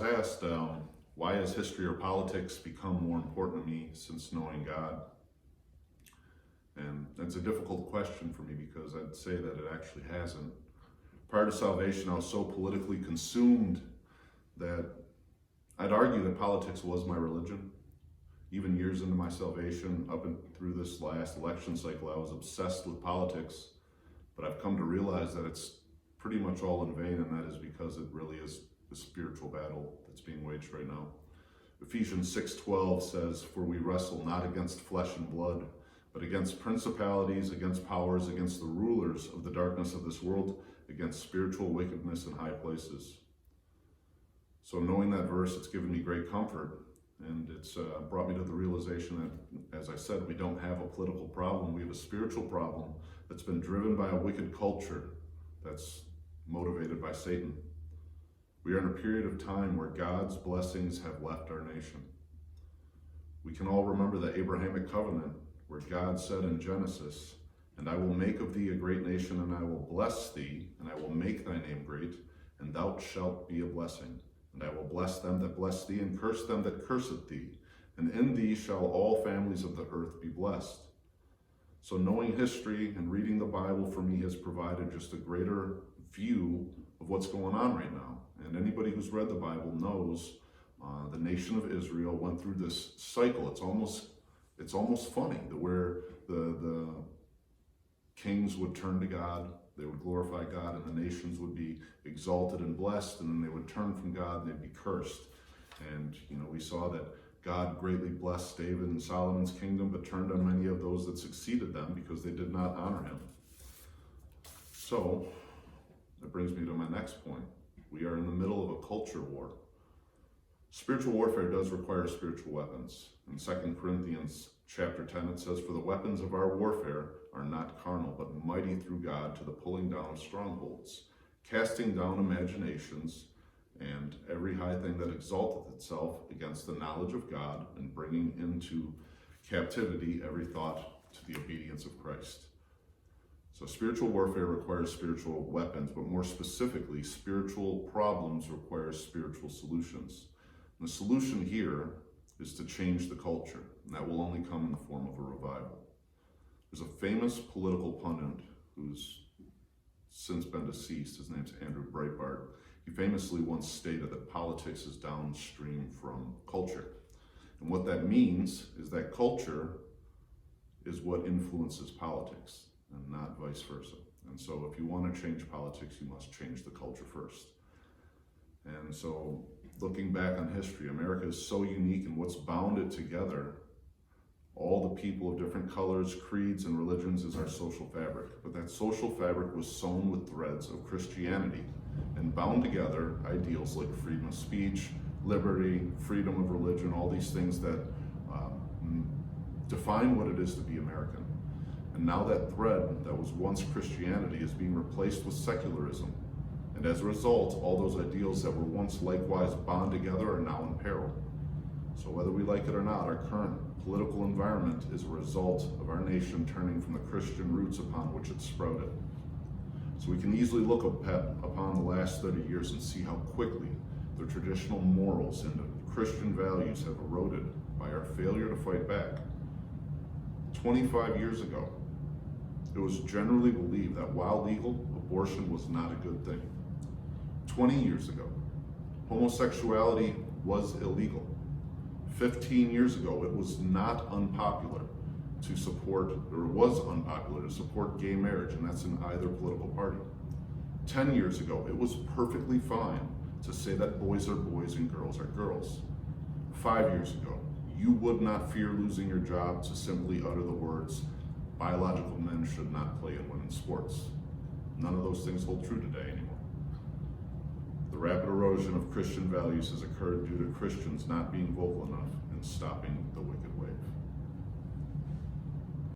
Asked, why has history or politics become more important to me since knowing God? And that's a difficult question for me because I'd say that it actually hasn't. Prior to salvation, I was so politically consumed that I'd argue that politics was my religion. Even years into my salvation, up and through this last election cycle, I was obsessed with politics. But I've come to realize that it's pretty much all in vain, and that is because it really is a spiritual battle that's being waged right now. Ephesians 6:12 says, "For we wrestle not against flesh and blood, but against principalities, against powers, against the rulers of the darkness of this world, against spiritual wickedness in high places." So knowing that verse, it's given me great comfort, and it's brought me to the realization that, as I said, we don't have a political problem, we have a spiritual problem that's been driven by a wicked culture that's motivated by Satan. We are in a period of time where God's blessings have left our nation. We can all remember the Abrahamic covenant where God said in Genesis, "And I will make of thee a great nation, and I will bless thee, and I will make thy name great, and thou shalt be a blessing. And I will bless them that bless thee, and curse them that curseth thee. And in thee shall all families of the earth be blessed." So knowing history and reading the Bible for me has provided just a greater view of what's going on right now. And anybody who's read the Bible knows the nation of Israel went through this cycle. It's almost funny that where the kings would turn to God, they would glorify God, and the nations would be exalted and blessed, and then they would turn from God and they'd be cursed. And we saw that God greatly blessed David and Solomon's kingdom, but turned on many of those that succeeded them because they did not honor him. So that brings me to my next point. We are in the middle of a culture war. Spiritual warfare does require spiritual weapons. In 2 Corinthians chapter 10, it says, "For the weapons of our warfare are not carnal, but mighty through God to the pulling down of strongholds, casting down imaginations and every high thing that exalteth itself against the knowledge of God, and bringing into captivity every thought to the obedience of Christ." So spiritual warfare requires spiritual weapons, but more specifically, spiritual problems require spiritual solutions. And the solution here is to change the culture, and that will only come in the form of a revival. There's a famous political pundit who's since been deceased. His name's Andrew Breitbart. He famously once stated that politics is downstream from culture. And what that means is that culture is what influences politics, and not vice versa. And so if you want to change politics, you must change the culture first. And so looking back on history, America is so unique, and what's bound it together, all the people of different colors, creeds, and religions, is our social fabric. But that social fabric was sewn with threads of Christianity and bound together ideals like freedom of speech, liberty, freedom of religion, all these things that define what it is to be American. And now that thread that was once Christianity is being replaced with secularism. And as a result, all those ideals that were once likewise bound together are now in peril. So whether we like it or not, our current political environment is a result of our nation turning from the Christian roots upon which it sprouted. So we can easily look upon the last 30 years and see how quickly the traditional morals and the Christian values have eroded by our failure to fight back. 25 years ago, it was generally believed that while legal, abortion was not a good thing. 20 years ago, homosexuality was illegal. 15 years ago, it was not unpopular to support, or it was unpopular to support gay marriage, and that's in either political party. 10 years ago, it was perfectly fine to say that boys are boys and girls are girls. 5 years ago, you would not fear losing your job to simply utter the words, "Biological men should not play in women's sports." None of those things hold true today anymore. The rapid erosion of Christian values has occurred due to Christians not being vocal enough in stopping the wicked.